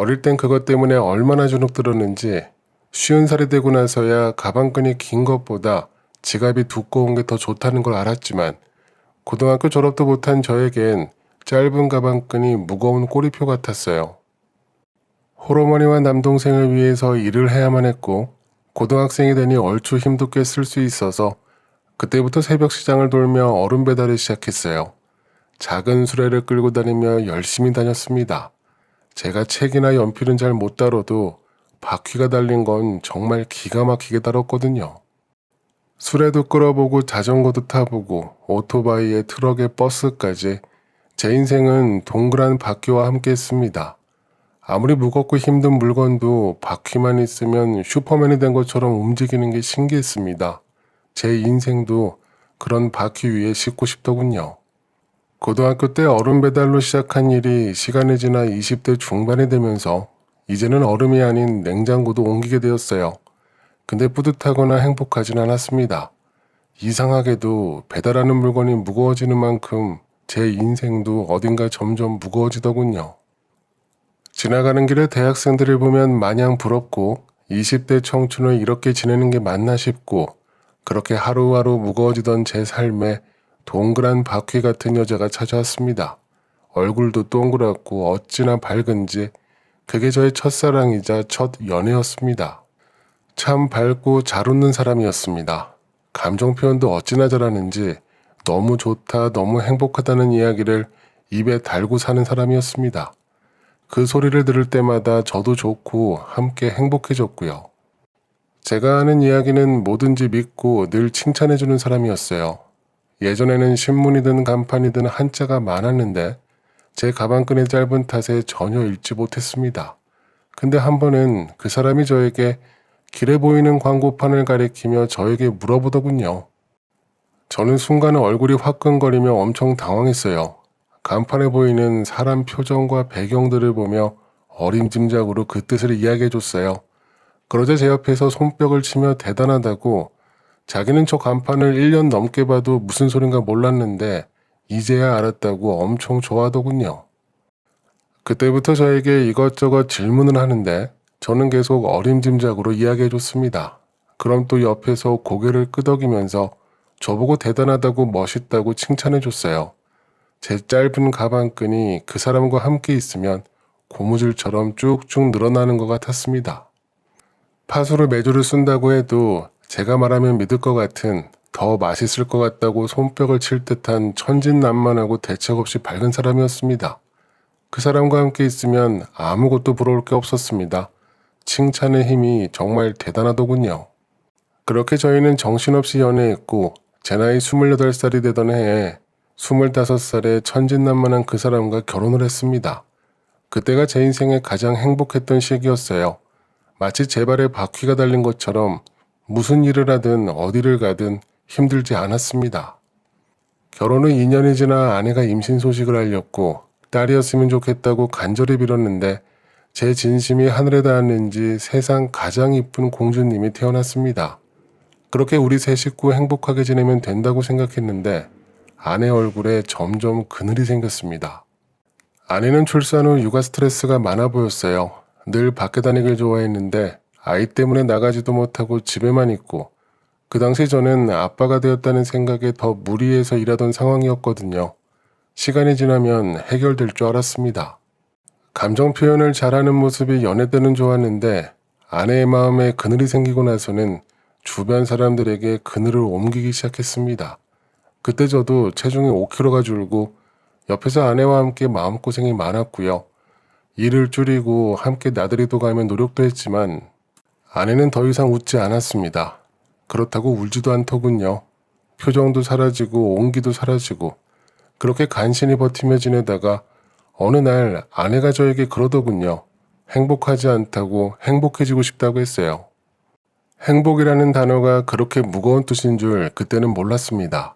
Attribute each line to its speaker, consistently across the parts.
Speaker 1: 어릴 땐 그것 때문에 얼마나 주눅 들었는지 50살이 되고 나서야 가방끈이 긴 것보다 지갑이 두꺼운 게 더 좋다는 걸 알았지만 고등학교 졸업도 못한 저에겐 짧은 가방끈이 무거운 꼬리표 같았어요. 홀어머니와 남동생을 위해서 일을 해야만 했고 고등학생이 되니 얼추 힘도 꽤 쓸 수 있어서 그때부터 새벽 시장을 돌며 얼음 배달을 시작했어요. 작은 수레를 끌고 다니며 열심히 다녔습니다. 제가 책이나 연필은 잘 못 다뤄도 바퀴가 달린 건 정말 기가 막히게 다뤘거든요. 수레도 끌어보고 자전거도 타보고 오토바이에 트럭에 버스까지 제 인생은 동그란 바퀴와 함께 했습니다. 아무리 무겁고 힘든 물건도 바퀴만 있으면 슈퍼맨이 된 것처럼 움직이는 게 신기했습니다. 제 인생도 그런 바퀴 위에 싣고 싶더군요. 고등학교 때 얼음 배달로 시작한 일이 시간이 지나 20대 중반이 되면서 이제는 얼음이 아닌 냉장고도 옮기게 되었어요. 근데 뿌듯하거나 행복하진 않았습니다. 이상하게도 배달하는 물건이 무거워지는 만큼 제 인생도 어딘가 점점 무거워지더군요. 지나가는 길에 대학생들을 보면 마냥 부럽고 20대 청춘을 이렇게 지내는 게 맞나 싶고 그렇게 하루하루 무거워지던 제 삶에 동그란 바퀴 같은 여자가 찾아왔습니다. 얼굴도 동그랗고 어찌나 밝은지 그게 저의 첫사랑이자 첫 연애였습니다. 참 밝고 잘 웃는 사람이었습니다. 감정 표현도 어찌나 잘하는지 너무 좋다, 너무 행복하다는 이야기를 입에 달고 사는 사람이었습니다. 그 소리를 들을 때마다 저도 좋고 함께 행복해졌고요. 제가 하는 이야기는 뭐든지 믿고 늘 칭찬해주는 사람이었어요. 예전에는 신문이든 간판이든 한자가 많았는데 제 가방끈이 짧은 탓에 전혀 읽지 못했습니다. 근데 한 번은 그 사람이 저에게 길에 보이는 광고판을 가리키며 저에게 물어보더군요. 저는 순간 얼굴이 화끈거리며 엄청 당황했어요. 간판에 보이는 사람 표정과 배경들을 보며 어림짐작으로 그 뜻을 이야기해줬어요. 그러자 제 옆에서 손뼉을 치며 대단하다고 자기는 저 간판을 1년 넘게 봐도 무슨 소린가 몰랐는데 이제야 알았다고 엄청 좋아하더군요. 그때부터 저에게 이것저것 질문을 하는데 저는 계속 어림짐작으로 이야기해줬습니다. 그럼 또 옆에서 고개를 끄덕이면서 저보고 대단하다고 멋있다고 칭찬해줬어요. 제 짧은 가방끈이 그 사람과 함께 있으면 고무줄처럼 쭉쭉 늘어나는 것 같았습니다. 팥으로 메주를 쓴다고 해도 제가 말하면 믿을 것 같은 더 맛있을 것 같다고 손뼉을 칠 듯한 천진난만하고 대책 없이 밝은 사람이었습니다. 그 사람과 함께 있으면 아무것도 부러울 게 없었습니다. 칭찬의 힘이 정말 대단하더군요. 그렇게 저희는 정신없이 연애했고 제 나이 28살이 되던 해에 25살에 천진난만한 그 사람과 결혼을 했습니다. 그때가 제 인생에 가장 행복했던 시기였어요. 마치 제 발에 바퀴가 달린 것처럼 무슨 일을 하든 어디를 가든 힘들지 않았습니다. 결혼 후 2년이 지나 아내가 임신 소식을 알렸고 딸이었으면 좋겠다고 간절히 빌었는데 제 진심이 하늘에 닿았는지 세상 가장 이쁜 공주님이 태어났습니다. 그렇게 우리 세 식구 행복하게 지내면 된다고 생각했는데 아내 얼굴에 점점 그늘이 생겼습니다. 아내는 출산 후 육아 스트레스가 많아 보였어요. 늘 밖에 다니길 좋아했는데 아이 때문에 나가지도 못하고 집에만 있고 그 당시 저는 아빠가 되었다는 생각에 더 무리해서 일하던 상황이었거든요. 시간이 지나면 해결될 줄 알았습니다. 감정 표현을 잘하는 모습이 연애 때는 좋았는데 아내의 마음에 그늘이 생기고 나서는 주변 사람들에게 그늘을 옮기기 시작했습니다. 그때 저도 체중이 5kg가 줄고 옆에서 아내와 함께 마음고생이 많았고요. 일을 줄이고 함께 나들이도 가며 노력도 했지만 아내는 더 이상 웃지 않았습니다. 그렇다고 울지도 않더군요. 표정도 사라지고 온기도 사라지고 그렇게 간신히 버티며 지내다가 어느 날 아내가 저에게 그러더군요. 행복하지 않다고 행복해지고 싶다고 했어요. 행복이라는 단어가 그렇게 무거운 뜻인 줄 그때는 몰랐습니다.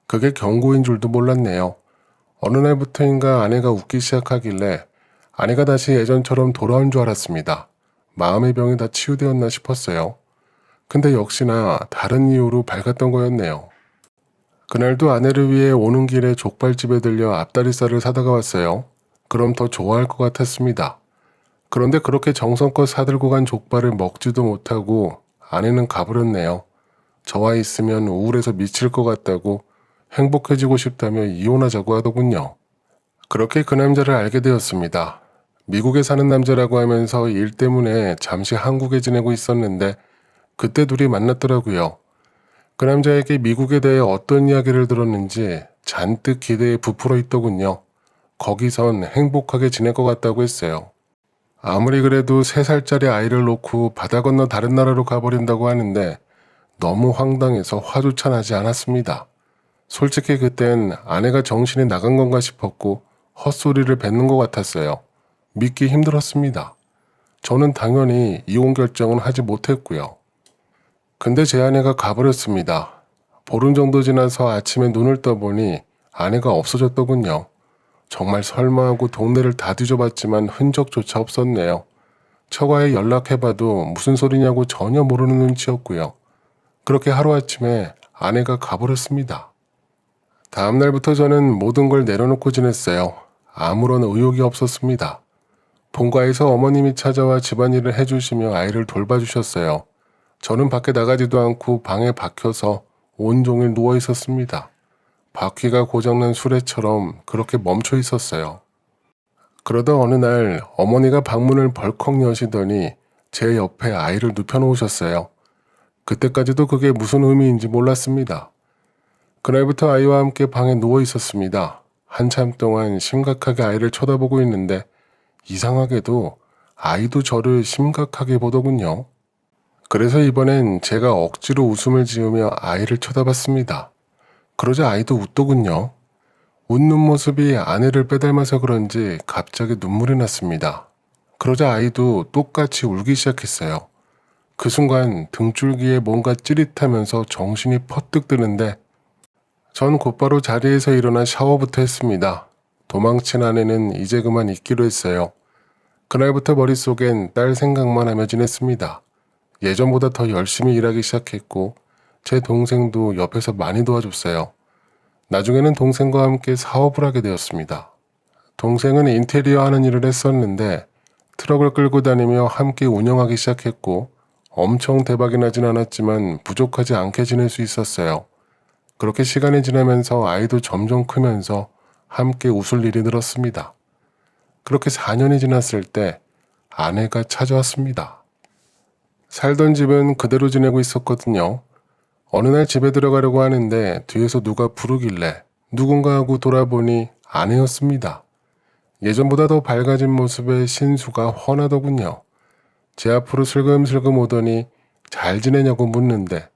Speaker 1: 그게 경고인 줄도 몰랐네요. 어느 날부터인가 아내가 웃기 시작하길래 아내가 다시 예전처럼 돌아온 줄 알았습니다. 마음의 병이 다 치유되었나 싶었어요. 근데 역시나 다른 이유로 밝았던 거였네요. 그날도 아내를 위해 오는 길에 족발집에 들려 앞다리살을 사다가 왔어요. 그럼 더 좋아할 것 같았습니다. 그런데 그렇게 정성껏 사들고 간 족발을 먹지도 못하고 아내는 가버렸네요. 저와 있으면 우울해서 미칠 것 같다고 행복해지고 싶다며 이혼하자고 하더군요. 그렇게 그 남자를 알게 되었습니다. 미국에 사는 남자라고 하면서 일 때문에 잠시 한국에 지내고 있었는데 그때 둘이 만났더라고요. 그 남자에게 미국에 대해 어떤 이야기를 들었는지 잔뜩 기대에 부풀어 있더군요. 거기선 행복하게 지낼 것 같다고 했어요. 아무리 그래도 3살짜리 아이를 놓고 바다 건너 다른 나라로 가버린다고 하는데 너무 황당해서 화조차 나지 않았습니다. 솔직히 그땐 아내가 정신이 나간 건가 싶었고 헛소리를 뱉는 것 같았어요. 믿기 힘들었습니다. 저는 당연히 이혼 결정은 하지 못했고요. 근데 제 아내가 가버렸습니다. 보름 정도 지나서 아침에 눈을 떠보니 아내가 없어졌더군요. 정말 설마 하고 동네를 다 뒤져봤지만 흔적조차 없었네요. 처가에 연락해봐도 무슨 소리냐고 전혀 모르는 눈치였고요. 그렇게 하루아침에 아내가 가버렸습니다. 다음 날부터 저는 모든 걸 내려놓고 지냈어요. 아무런 의욕이 없었습니다. 본가에서 어머님이 찾아와 집안일을 해주시며 아이를 돌봐주셨어요. 저는 밖에 나가지도 않고 방에 박혀서 온종일 누워 있었습니다. 바퀴가 고장난 수레처럼 그렇게 멈춰 있었어요. 그러다 어느 날 어머니가 방문을 벌컥 여시더니 제 옆에 아이를 눕혀놓으셨어요. 그때까지도 그게 무슨 의미인지 몰랐습니다. 그날부터 아이와 함께 방에 누워 있었습니다. 한참 동안 심각하게 아이를 쳐다보고 있는데 이상하게도 아이도 저를 심각하게 보더군요. 그래서 이번엔 제가 억지로 웃음을 지으며 아이를 쳐다봤습니다. 그러자 아이도 웃더군요. 웃는 모습이 아내를 빼닮아서 그런지 갑자기 눈물이 났습니다. 그러자 아이도 똑같이 울기 시작했어요. 그 순간 등줄기에 뭔가 찌릿하면서 정신이 퍼뜩 드는데 전 곧바로 자리에서 일어나 샤워부터 했습니다. 도망친 아내는 이제 그만 잊기로 했어요. 그날부터 머릿속엔 딸 생각만 하며 지냈습니다. 예전보다 더 열심히 일하기 시작했고 제 동생도 옆에서 많이 도와줬어요. 나중에는 동생과 함께 사업을 하게 되었습니다. 동생은 인테리어 하는 일을 했었는데 트럭을 끌고 다니며 함께 운영하기 시작했고 엄청 대박이 나진 않았지만 부족하지 않게 지낼 수 있었어요. 그렇게 시간이 지나면서 아이도 점점 크면서 함께 웃을 일이 늘었습니다. 그렇게 4년이 지났을 때 아내가 찾아왔습니다. 살던 집은 그대로 지내고 있었거든요. 어느 날 집에 들어가려고 하는데 뒤에서 누가 부르길래 누군가 하고 돌아보니 아내였습니다. 예전보다 더 밝아진 모습에 신수가 훤하더군요. 제 앞으로 슬금슬금 오더니 잘 지내냐고 묻는데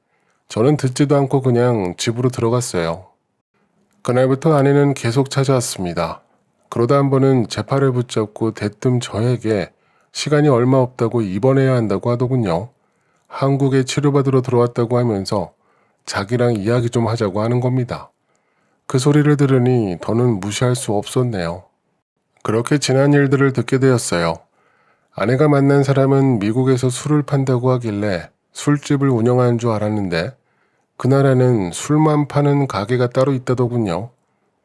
Speaker 1: 저는 듣지도 않고 그냥 집으로 들어갔어요. 그날부터 아내는 계속 찾아왔습니다. 그러다 한 번은 제 팔을 붙잡고 대뜸 저에게 시간이 얼마 없다고 입원해야 한다고 하더군요. 한국에 치료받으러 들어왔다고 하면서 자기랑 이야기 좀 하자고 하는 겁니다. 그 소리를 들으니 더는 무시할 수 없었네요. 그렇게 지난 일들을 듣게 되었어요. 아내가 만난 사람은 미국에서 술을 판다고 하길래 술집을 운영하는 줄 알았는데 그 나라는 술만 파는 가게가 따로 있다더군요.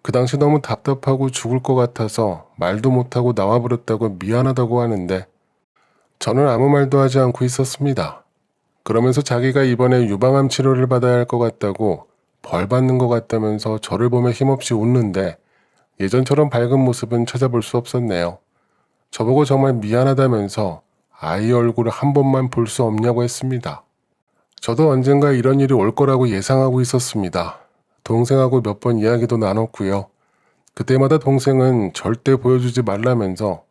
Speaker 1: 그 당시 너무 답답하고 죽을 것 같아서 말도 못하고 나와버렸다고 미안하다고 하는데 저는 아무 말도 하지 않고 있었습니다. 그러면서 자기가 이번에 유방암 치료를 받아야 할 것 같다고 벌 받는 것 같다면서 저를 보며 힘없이 웃는데 예전처럼 밝은 모습은 찾아볼 수 없었네요. 저보고 정말 미안하다면서 아이 얼굴을 한 번만 볼 수 없냐고 했습니다. 저도 언젠가 이런 일이 올 거라고 예상하고 있었습니다. 동생하고 몇 번 이야기도 나눴고요. 그때마다 동생은 절대 보여주지 말라면서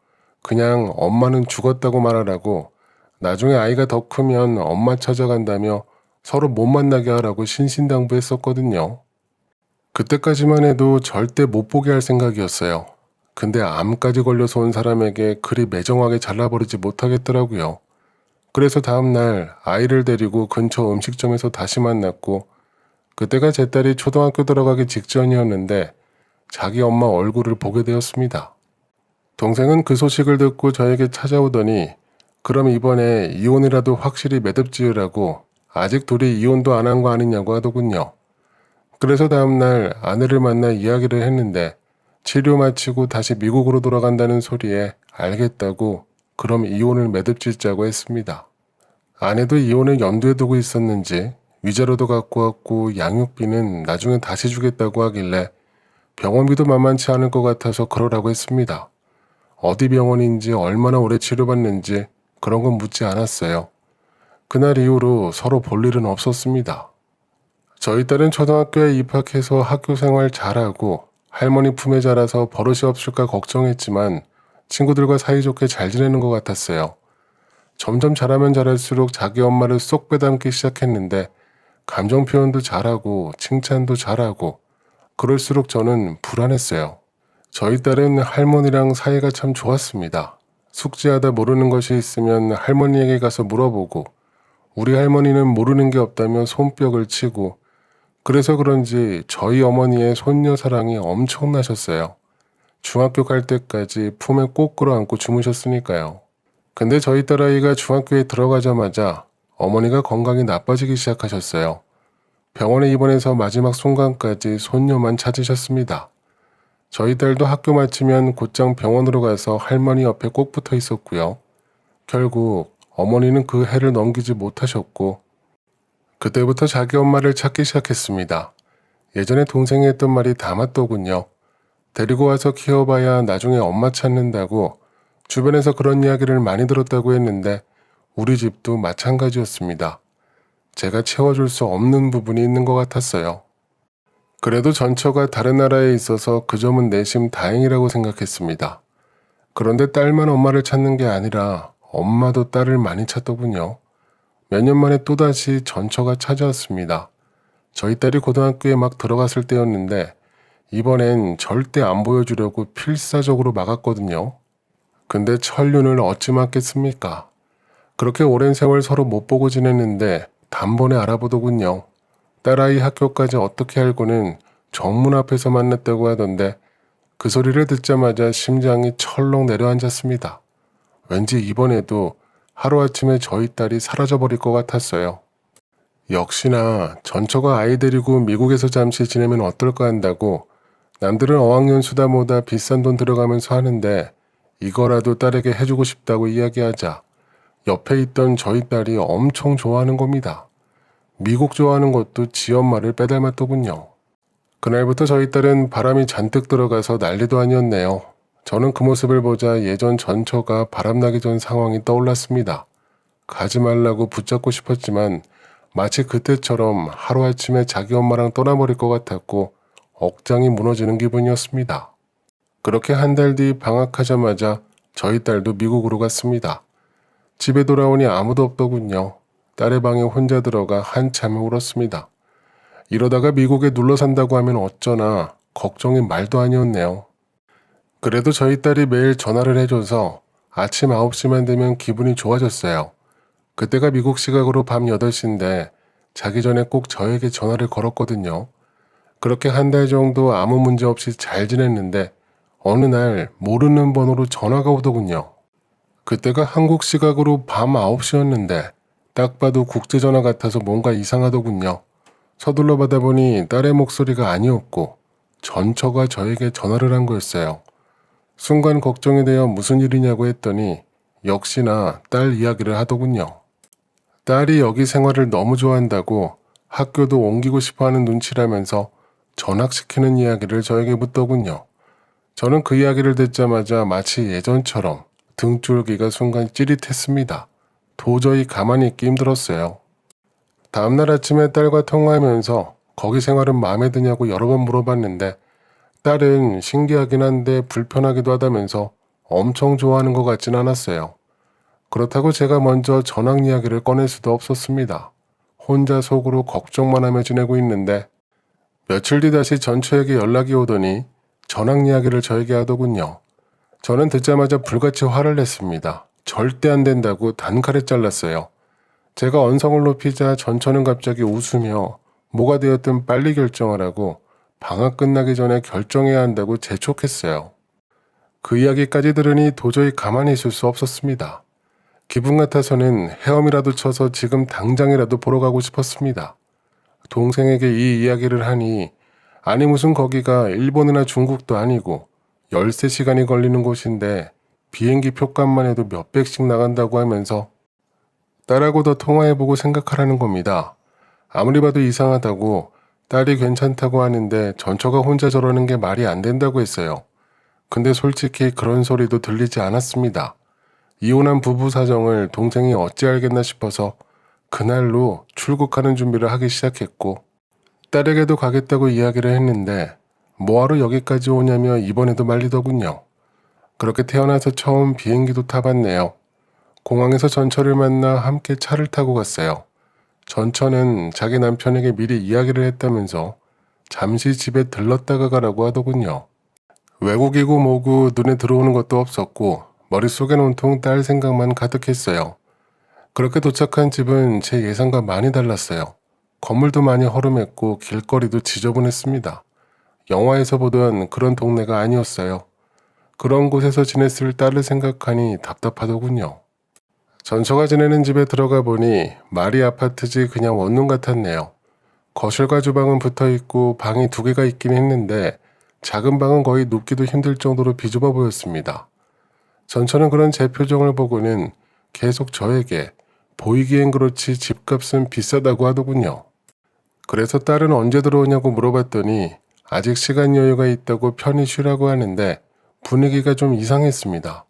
Speaker 1: 그냥 엄마는 죽었다고 말하라고 나중에 아이가 더 크면 엄마 찾아간다며 서로 못 만나게 하라고 신신당부했었거든요. 그때까지만 해도 절대 못 보게 할 생각이었어요. 근데 암까지 걸려서 온 사람에게 그리 매정하게 잘라버리지 못하겠더라고요. 그래서 다음날 아이를 데리고 근처 음식점에서 다시 만났고 그때가 제 딸이 초등학교 들어가기 직전이었는데 자기 엄마 얼굴을 보게 되었습니다. 동생은 그 소식을 듣고 저에게 찾아오더니 그럼 이번에 이혼이라도 확실히 매듭 지으라고 아직 둘이 이혼도 안 한 거 아니냐고 하더군요. 그래서 다음날 아내를 만나 이야기를 했는데 치료 마치고 다시 미국으로 돌아간다는 소리에 알겠다고 그럼 이혼을 매듭짓자고 했습니다. 아내도 이혼을 염두에 두고 있었는지 위자료도 갖고 왔고 양육비는 나중에 다시 주겠다고 하길래 병원비도 만만치 않을 것 같아서 그러라고 했습니다. 어디 병원인지 얼마나 오래 치료받는지 그런 건 묻지 않았어요. 그날 이후로 서로 볼 일은 없었습니다. 저희 딸은 초등학교에 입학해서 학교 생활 잘하고 할머니 품에 자라서 버릇이 없을까 걱정했지만 친구들과 사이좋게 잘 지내는 것 같았어요. 점점 자라면 자랄수록 자기 엄마를 쏙 빼닮기 시작했는데 감정 표현도 잘하고 칭찬도 잘하고 그럴수록 저는 불안했어요. 저희 딸은 할머니랑 사이가 참 좋았습니다. 숙제하다 모르는 것이 있으면 할머니에게 가서 물어보고 우리 할머니는 모르는 게 없다며 손뼉을 치고 그래서 그런지 저희 어머니의 손녀 사랑이 엄청나셨어요. 중학교 갈 때까지 품에 꼭 끌어안고 주무셨으니까요. 근데 저희 딸아이가 중학교에 들어가자마자 어머니가 건강이 나빠지기 시작하셨어요. 병원에 입원해서 마지막 순간까지 손녀만 찾으셨습니다. 저희 딸도 학교 마치면 곧장 병원으로 가서 할머니 옆에 꼭 붙어 있었고요. 결국 어머니는 그 해를 넘기지 못하셨고 그때부터 자기 엄마를 찾기 시작했습니다. 예전에 동생이 했던 말이 다 맞더군요. 데리고 와서 키워봐야 나중에 엄마 찾는다고 주변에서 그런 이야기를 많이 들었다고 했는데 우리 집도 마찬가지였습니다. 제가 채워줄 수 없는 부분이 있는 것 같았어요. 그래도 전처가 다른 나라에 있어서 그 점은 내심 다행이라고 생각했습니다. 그런데 딸만 엄마를 찾는 게 아니라 엄마도 딸을 많이 찾더군요. 몇 년 만에 또다시 전처가 찾아왔습니다. 저희 딸이 고등학교에 막 들어갔을 때였는데 이번엔 절대 안 보여주려고 필사적으로 막았거든요. 근데 천륜을 어찌 막겠습니까? 그렇게 오랜 세월 서로 못 보고 지냈는데 단번에 알아보더군요. 딸아이 학교까지 어떻게 알고는 정문 앞에서 만났다고 하던데 그 소리를 듣자마자 심장이 철렁 내려앉았습니다. 왠지 이번에도 하루아침에 저희 딸이 사라져버릴 것 같았어요. 역시나 전처가 아이 데리고 미국에서 잠시 지내면 어떨까 한다고 남들은 어학연 수다 모다 비싼 돈 들어가면서 하는데 이거라도 딸에게 해주고 싶다고 이야기하자 옆에 있던 저희 딸이 엄청 좋아하는 겁니다. 미국 좋아하는 것도 지 엄마를 빼닮았더군요. 그날부터 저희 딸은 바람이 잔뜩 들어가서 난리도 아니었네요. 저는 그 모습을 보자 예전 전처가 바람나기 전 상황이 떠올랐습니다. 가지 말라고 붙잡고 싶었지만 마치 그때처럼 하루아침에 자기 엄마랑 떠나버릴 것 같았고 억장이 무너지는 기분이었습니다. 그렇게 한 달 뒤 방학하자마자 저희 딸도 미국으로 갔습니다. 집에 돌아오니 아무도 없더군요. 딸의 방에 혼자 들어가 한참을 울었습니다. 이러다가 미국에 눌러 산다고 하면 어쩌나 걱정이 말도 아니었네요. 그래도 저희 딸이 매일 전화를 해줘서 아침 9시만 되면 기분이 좋아졌어요. 그때가 미국 시각으로 밤 8시인데 자기 전에 꼭 저에게 전화를 걸었거든요. 그렇게 한 달 정도 아무 문제 없이 잘 지냈는데 어느 날 모르는 번호로 전화가 오더군요. 그때가 한국 시각으로 밤 9시였는데 딱 봐도 국제전화 같아서 뭔가 이상하더군요. 서둘러 받아보니 딸의 목소리가 아니었고 전처가 저에게 전화를 한 거였어요. 순간 걱정이 되어 무슨 일이냐고 했더니 역시나 딸 이야기를 하더군요. 딸이 여기 생활을 너무 좋아한다고 학교도 옮기고 싶어하는 눈치라면서 전학시키는 이야기를 저에게 묻더군요. 저는 그 이야기를 듣자마자 마치 예전처럼 등줄기가 순간 찌릿했습니다. 도저히 가만히 있기 힘들었어요. 다음날 아침에 딸과 통화하면서 거기 생활은 마음에 드냐고 여러 번 물어봤는데 딸은 신기하긴 한데 불편하기도 하다면서 엄청 좋아하는 것 같진 않았어요. 그렇다고 제가 먼저 전학 이야기를 꺼낼 수도 없었습니다. 혼자 속으로 걱정만 하며 지내고 있는데 며칠 뒤 다시 전처에게 연락이 오더니 전학 이야기를 저에게 하더군요. 저는 듣자마자 불같이 화를 냈습니다. 절대 안 된다고 단칼에 잘랐어요. 제가 언성을 높이자 전처는 갑자기 웃으며 뭐가 되었든 빨리 결정하라고 방학 끝나기 전에 결정해야 한다고 재촉했어요. 그 이야기까지 들으니 도저히 가만히 있을 수 없었습니다. 기분 같아서는 헤엄이라도 쳐서 지금 당장이라도 보러 가고 싶었습니다. 동생에게 이 이야기를 하니 아니 무슨 거기가 일본이나 중국도 아니고 13시간이 걸리는 곳인데 비행기 표값만 해도 몇백씩 나간다고 하면서 딸하고 더 통화해보고 생각하라는 겁니다. 아무리 봐도 이상하다고, 딸이 괜찮다고 하는데 전처가 혼자 저러는 게 말이 안 된다고 했어요. 근데 솔직히 그런 소리도 들리지 않았습니다. 이혼한 부부 사정을 동생이 어찌 알겠나 싶어서 그날로 출국하는 준비를 하기 시작했고, 딸에게도 가겠다고 이야기를 했는데 뭐하러 여기까지 오냐며 이번에도 말리더군요. 그렇게 태어나서 처음 비행기도 타봤네요. 공항에서 전처를 만나 함께 차를 타고 갔어요. 전처는 자기 남편에게 미리 이야기를 했다면서 잠시 집에 들렀다가 가라고 하더군요. 외국이고 뭐고 눈에 들어오는 것도 없었고 머릿속엔 온통 딸 생각만 가득했어요. 그렇게 도착한 집은 제 예상과 많이 달랐어요. 건물도 많이 허름했고 길거리도 지저분했습니다. 영화에서 보던 그런 동네가 아니었어요. 그런 곳에서 지냈을 딸을 생각하니 답답하더군요. 전처가 지내는 집에 들어가 보니 말이 아파트지 그냥 원룸 같았네요. 거실과 주방은 붙어있고 방이 2개가 있긴 했는데 작은 방은 거의 눕기도 힘들 정도로 비좁아 보였습니다. 전처는 그런 제 표정을 보고는 계속 저에게 보이기엔 그렇지 집값은 비싸다고 하더군요. 그래서 딸은 언제 들어오냐고 물어봤더니 아직 시간 여유가 있다고 편히 쉬라고 하는데 분위기가 좀 이상했습니다.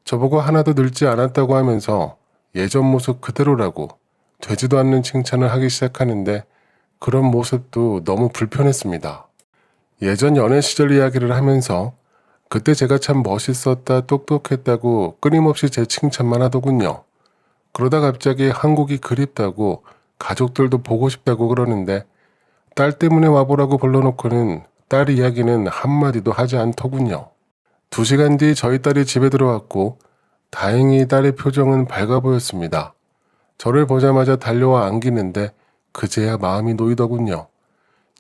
Speaker 1: 저보고 하나도 늙지 않았다고 하면서 예전 모습 그대로라고 되지도 않는 칭찬을 하기 시작하는데 그런 모습도 너무 불편했습니다. 예전 연애 시절 이야기를 하면서 그때 제가 참 멋있었다, 똑똑했다고 끊임없이 제 칭찬만 하더군요. 그러다 갑자기 한국이 그립다고 가족들도 보고 싶다고 그러는데 딸 때문에 와보라고 불러놓고는 딸 이야기는 한마디도 하지 않더군요. 2시간 뒤 저희 딸이 집에 들어왔고 다행히 딸의 표정은 밝아 보였습니다. 저를 보자마자 달려와 안기는데 그제야 마음이 놓이더군요.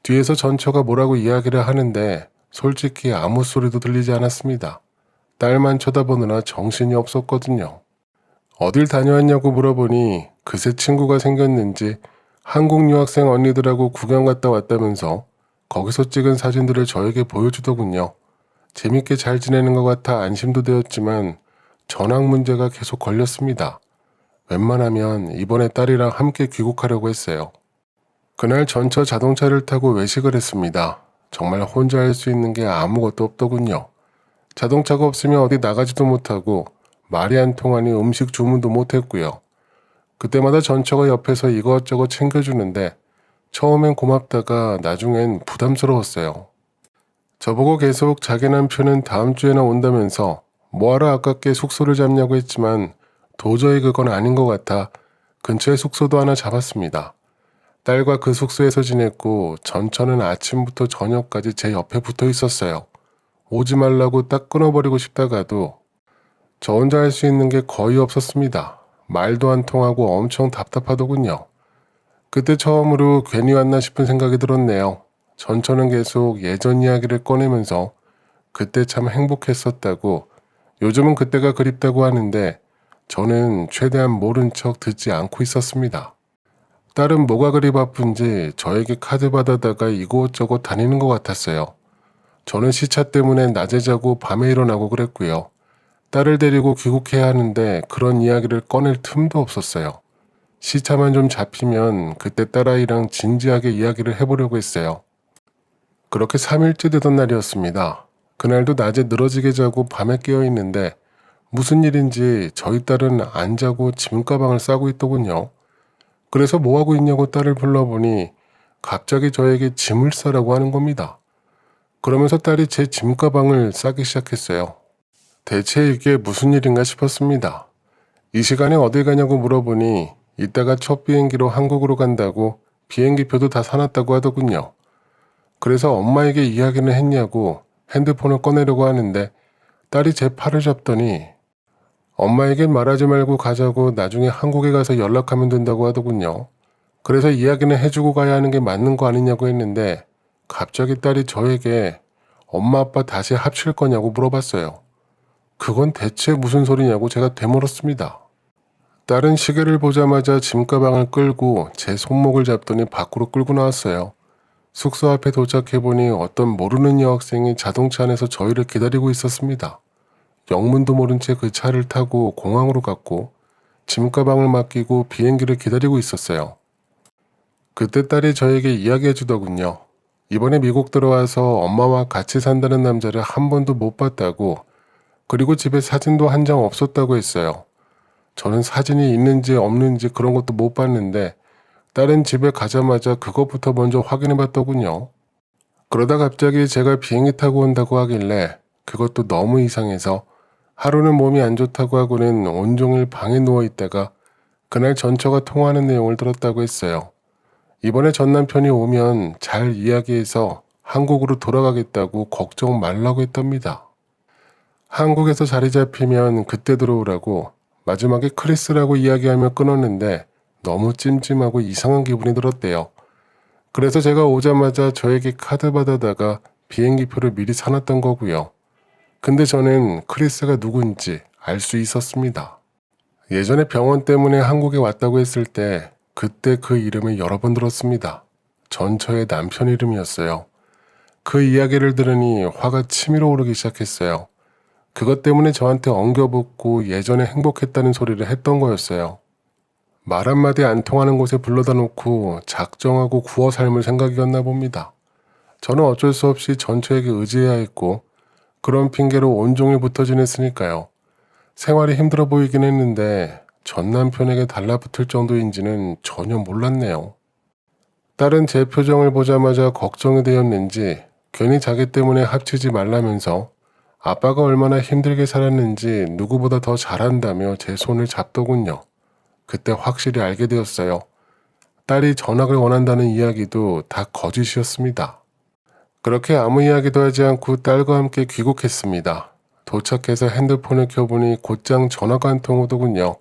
Speaker 1: 뒤에서 전처가 뭐라고 이야기를 하는데 솔직히 아무 소리도 들리지 않았습니다. 딸만 쳐다보느라 정신이 없었거든요. 어딜 다녀왔냐고 물어보니 그새 친구가 생겼는지 한국 유학생 언니들하고 구경 갔다 왔다면서 거기서 찍은 사진들을 저에게 보여주더군요. 재밌게 잘 지내는 것 같아 안심도 되었지만 전학 문제가 계속 걸렸습니다. 웬만하면 이번에 딸이랑 함께 귀국하려고 했어요. 그날 전처 자동차를 타고 외식을 했습니다. 정말 혼자 할 수 있는 게 아무것도 없더군요. 자동차가 없으면 어디 나가지도 못하고 말이 안 통하니 음식 주문도 못했고요. 그때마다 전처가 옆에서 이것저것 챙겨주는데 처음엔 고맙다가 나중엔 부담스러웠어요. 저보고 계속 자기 남편은 다음 주에나 온다면서 뭐하러 아깝게 숙소를 잡냐고 했지만 도저히 그건 아닌 것 같아 근처에 숙소도 하나 잡았습니다. 딸과 그 숙소에서 지냈고 전처는 아침부터 저녁까지 제 옆에 붙어 있었어요. 오지 말라고 딱 끊어버리고 싶다가도 저 혼자 할 수 있는 게 거의 없었습니다. 말도 안 통하고 엄청 답답하더군요. 그때 처음으로 괜히 왔나 싶은 생각이 들었네요. 전처는 계속 예전 이야기를 꺼내면서 그때 참 행복했었다고 요즘은 그때가 그립다고 하는데 저는 최대한 모른 척 듣지 않고 있었습니다. 딸은 뭐가 그리 바쁜지 저에게 카드 받아다가 이곳저곳 다니는 것 같았어요. 저는 시차 때문에 낮에 자고 밤에 일어나고 그랬고요. 딸을 데리고 귀국해야 하는데 그런 이야기를 꺼낼 틈도 없었어요. 시차만 좀 잡히면 그때 딸아이랑 진지하게 이야기를 해보려고 했어요. 그렇게 3일째 되던 날이었습니다. 그날도 낮에 늘어지게 자고 밤에 깨어있는데 무슨 일인지 저희 딸은 안 자고 짐가방을 싸고 있더군요. 그래서 뭐하고 있냐고 딸을 불러보니 갑자기 저에게 짐을 싸라고 하는 겁니다. 그러면서 딸이 제 짐가방을 싸기 시작했어요. 대체 이게 무슨 일인가 싶었습니다. 이 시간에 어딜 가냐고 물어보니 이따가 첫 비행기로 한국으로 간다고 비행기표도 다 사놨다고 하더군요. 그래서 엄마에게 이야기는 했냐고 핸드폰을 꺼내려고 하는데 딸이 제 팔을 잡더니 엄마에겐 말하지 말고 가자고 나중에 한국에 가서 연락하면 된다고 하더군요. 그래서 이야기는 해주고 가야 하는 게 맞는 거 아니냐고 했는데 갑자기 딸이 저에게 엄마 아빠 다시 합칠 거냐고 물어봤어요. 그건 대체 무슨 소리냐고 제가 되물었습니다. 딸은 시계를 보자마자 짐가방을 끌고 제 손목을 잡더니 밖으로 끌고 나왔어요. 숙소 앞에 도착해보니 어떤 모르는 여학생이 자동차 안에서 저희를 기다리고 있었습니다. 영문도 모른 채 그 차를 타고 공항으로 갔고 짐가방을 맡기고 비행기를 기다리고 있었어요. 그때 딸이 저에게 이야기해 주더군요. 이번에 미국 들어와서 엄마와 같이 산다는 남자를 한 번도 못 봤다고, 그리고 집에 사진도 한 장 없었다고 했어요. 저는 사진이 있는지 없는지 그런 것도 못 봤는데 딸은 집에 가자마자 그것부터 먼저 확인해 봤더군요. 그러다 갑자기 제가 비행기 타고 온다고 하길래 그것도 너무 이상해서 하루는 몸이 안 좋다고 하고는 온종일 방에 누워 있다가 그날 전처가 통화하는 내용을 들었다고 했어요. 이번에 전 남편이 오면 잘 이야기해서 한국으로 돌아가겠다고 걱정 말라고 했답니다. 한국에서 자리 잡히면 그때 들어오라고 마지막에 크리스라고 이야기하며 끊었는데 너무 찜찜하고 이상한 기분이 들었대요. 그래서 제가 오자마자 저에게 카드 받아다가 비행기표를 미리 사놨던 거고요. 근데 저는 크리스가 누군지 알 수 있었습니다. 예전에 병원 때문에 한국에 왔다고 했을 때 그때 그 이름을 여러 번 들었습니다. 전처의 남편 이름이었어요. 그 이야기를 들으니 화가 치밀어 오르기 시작했어요. 그것 때문에 저한테 엉겨붙고 예전에 행복했다는 소리를 했던 거였어요. 말 한마디 안 통하는 곳에 불러다 놓고 작정하고 구워 삶을 생각이었나 봅니다. 저는 어쩔 수 없이 전처에게 의지해야 했고 그런 핑계로 온종일 붙어 지냈으니까요. 생활이 힘들어 보이긴 했는데 전 남편에게 달라붙을 정도인지는 전혀 몰랐네요. 딸은 제 표정을 보자마자 걱정이 되었는지 괜히 자기 때문에 합치지 말라면서 아빠가 얼마나 힘들게 살았는지 누구보다 더 잘한다며 제 손을 잡더군요. 그때 확실히 알게 되었어요. 딸이 전학을 원한다는 이야기도 다 거짓이었습니다. 그렇게 아무 이야기도 하지 않고 딸과 함께 귀국했습니다. 도착해서 핸드폰을 켜보니 곧장 전화가 한 통 오더군요.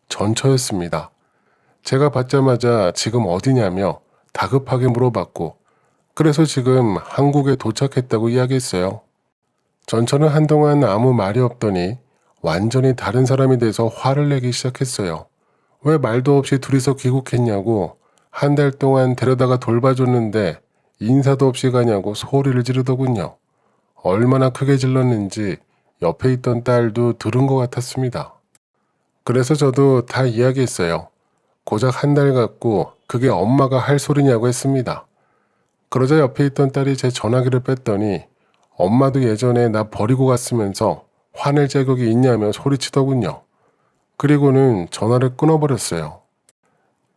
Speaker 1: 전처였습니다. 제가 받자마자 지금 어디냐며 다급하게 물어봤고 그래서 지금 한국에 도착했다고 이야기했어요. 전처는 한동안 아무 말이 없더니 완전히 다른 사람이 돼서 화를 내기 시작했어요. 왜 말도 없이 둘이서 귀국했냐고, 한 달 동안 데려다가 돌봐줬는데 인사도 없이 가냐고 소리를 지르더군요. 얼마나 크게 질렀는지 옆에 있던 딸도 들은 것 같았습니다. 그래서 저도 다 이야기했어요. 고작 한 달 갖고 그게 엄마가 할 소리냐고 했습니다. 그러자 옆에 있던 딸이 제 전화기를 뺐더니 엄마도 예전에 나 버리고 갔으면서 화낼 자격이 있냐며 소리치더군요. 그리고는 전화를 끊어버렸어요.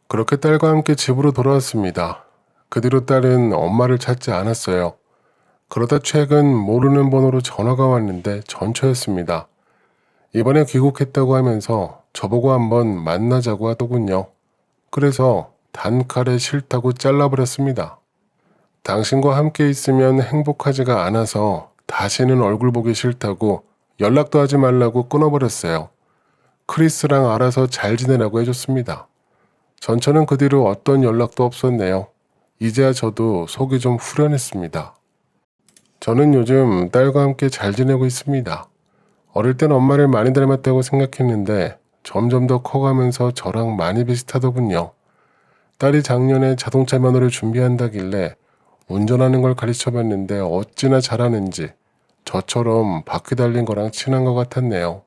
Speaker 1: 그렇게 딸과 함께 집으로 돌아왔습니다. 그 뒤로 딸은 엄마를 찾지 않았어요. 그러다 최근 모르는 번호로 전화가 왔는데 전처였습니다. 이번에 귀국했다고 하면서 저보고 한번 만나자고 하더군요. 그래서 단칼에 싫다고 잘라버렸습니다. 당신과 함께 있으면 행복하지가 않아서 다시는 얼굴 보기 싫다고 연락도 하지 말라고 끊어버렸어요. 크리스랑 알아서 잘 지내라고 해줬습니다. 전처는 그 뒤로 어떤 연락도 없었네요. 이제야 저도 속이 좀 후련했습니다. 저는 요즘 딸과 함께 잘 지내고 있습니다. 어릴 땐 엄마를 많이 닮았다고 생각했는데 점점 더 커가면서 저랑 많이 비슷하더군요. 딸이 작년에 자동차 면허를 준비한다길래 운전하는 걸 가르쳐봤는데 어찌나 잘하는지 저처럼 바퀴 달린 거랑 친한 것 같았네요.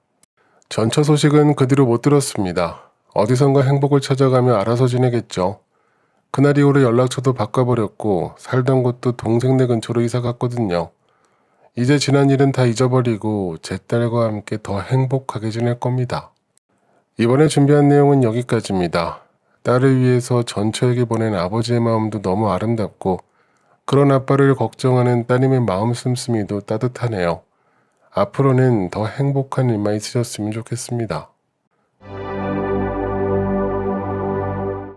Speaker 1: 전처 소식은 그 뒤로 못 들었습니다. 어디선가 행복을 찾아가며 알아서 지내겠죠. 그날 이후로 연락처도 바꿔버렸고 살던 곳도 동생네 근처로 이사 갔거든요. 이제 지난 일은 다 잊어버리고 제 딸과 함께 더 행복하게 지낼 겁니다. 이번에 준비한 내용은 여기까지입니다. 딸을 위해서 전처에게 보낸 아버지의 마음도 너무 아름답고 그런 아빠를 걱정하는 따님의 마음 씀씀이도 따뜻하네요. 앞으로는 더 행복한 일만 있으셨으면 좋겠습니다.